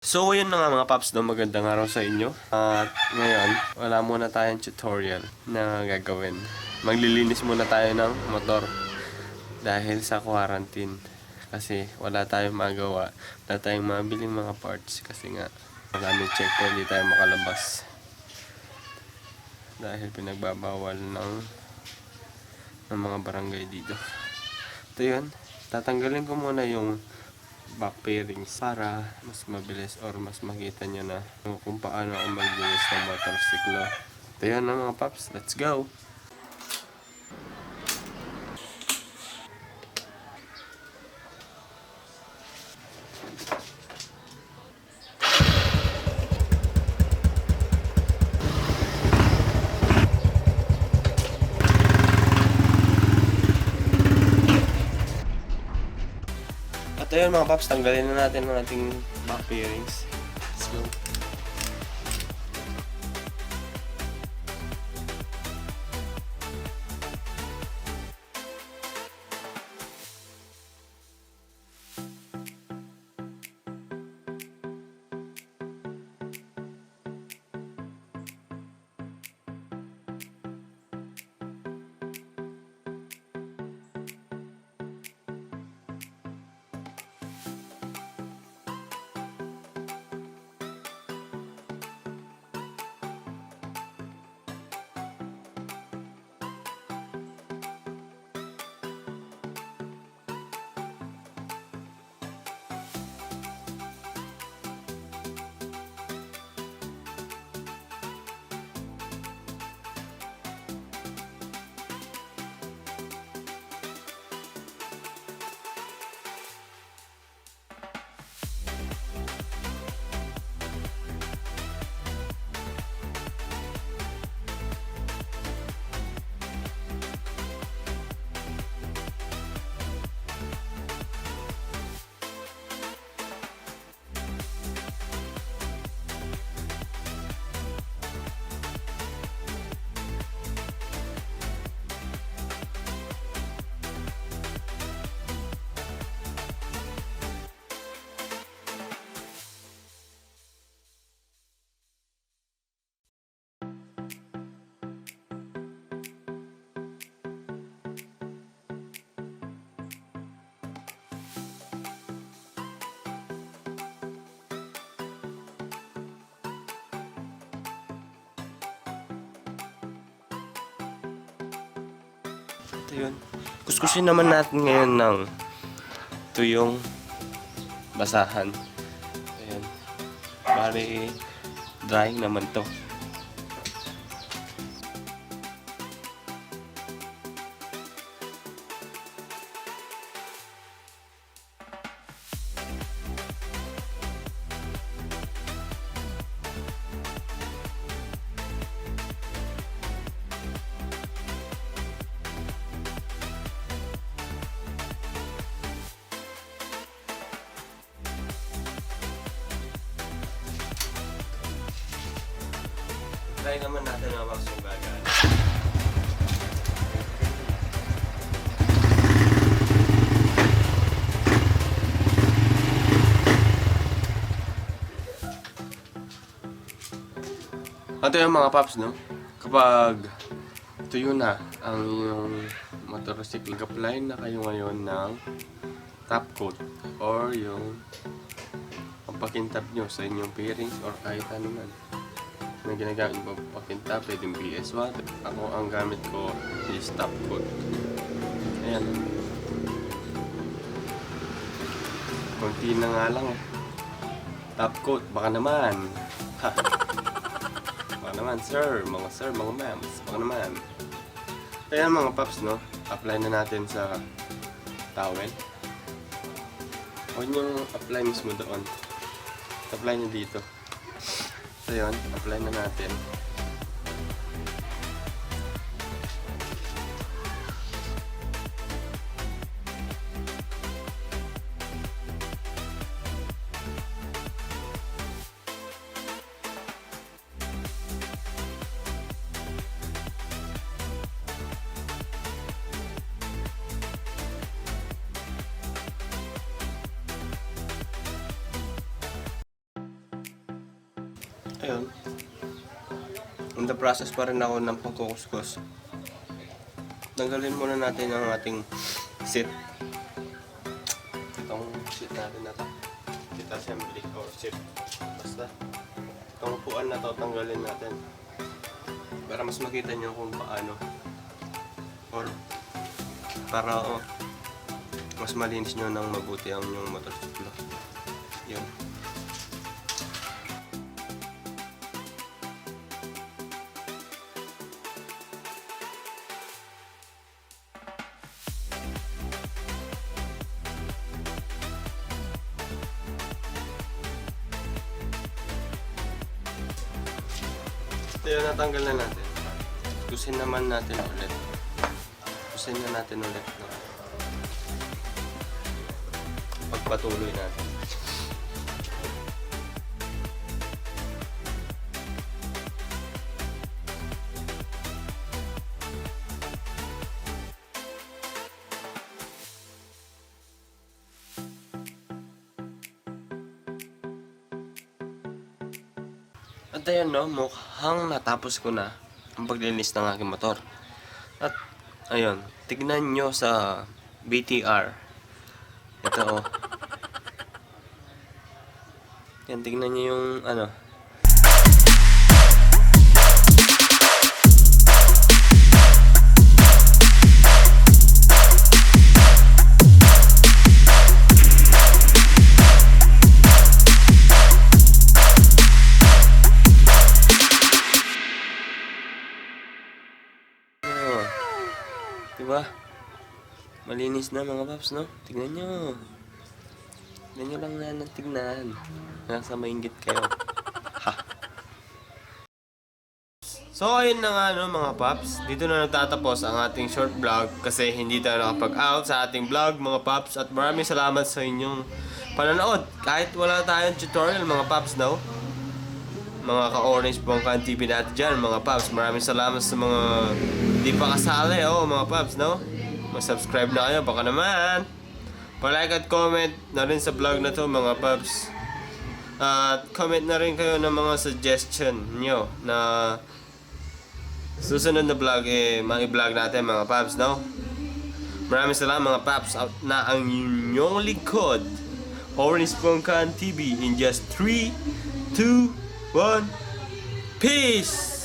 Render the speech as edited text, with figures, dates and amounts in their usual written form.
So, yun na nga mga paps, no? Magandang araw sa inyo. At ngayon, wala muna tayong tutorial na gagawin. Maglilinis muna tayo ng motor dahil sa quarantine. Kasi wala tayong magawa. Wala tayong mabiling mga parts kasi nga maraming checkpoint, hindi tayo makalabas. Dahil pinagbabawal ng mga barangay dito. Ito yun, tatanggalin ko muna yung back bearings para mas mabilis or mas makita nyo na kung paano ako maglinis ng motorsiklo. Ito yan na mga paps, let's go! At ayun mga paps, tanggalin na natin ang ating back bearings. Let's go! Ito yun. Kuskusin naman natin ngayon ng tuyong basahan. Ayan. Bali, drying naman to. Try naman natin ang wax yung gagana. Ito yung mga paps, no? Kapag tuyo na ang yung motorcycle, apply na kayo ngayon ng top coat or yung pampakintab nyo sa inyong bearings or kahit ano man na ginagamit mo pakintab, pwedeng BS1. Ako ang gamit ko is top coat. Ayan. Konti na nga lang eh. Top coat, baka naman. Ha. Baka naman, sir, mga ma'ams, baka naman. Ayan mga paps, no? Apply na natin sa towel. Huwag nyo apply mismo doon. Apply nyo dito. So yun, apply na natin. Ayun. In the process pa rin ako ng pagkukuskus. Tanggalin muna natin ang ating seat. Itong seat natin na to. Seat assembly or seat. Basta. Itong upuan na to, tanggalin natin. Para mas makita nyo kung paano. Or para mas malinis nyo ng mabuti ang inyong motorsiklo. Yun. Ito yun, natanggal na natin. Kusin naman natin ulit. Kusin na natin ulit. No? Pagpatuloy natin. At ayun no, mukhang natapos ko na ang paglilinis ng aking motor. At ayun, tignan nyo sa BTR. Ito oh. Yan, tignan nyo yung ano. Diba? Malinis na mga paps, no? Tignan nyo. Tignan nyo lang na tignan. Nasa mainggit kayo. Ha! So, ayun na nga, no, mga paps. Dito na nagtatapos ang ating short vlog kasi hindi tayo nakapag-out sa ating vlog, mga paps. At maraming salamat sa inyong pananood. Kahit wala tayong tutorial, mga paps, no? Mga ka-orange Bongkan TV natin dyan, mga paps. Maraming salamat sa mga di pa kasali, mga paps, no? Mag-subscribe na kayo, baka naman. Pa-like at comment na rin sa vlog na to, mga paps. At comment na rin kayo ng mga suggestion nyo na susunod na vlog, ma-i-vlog natin, mga paps, no? Maraming salamat, mga paps, na ang inyong likod, Orange Bongkan TV, in just 3, 2, 1, peace!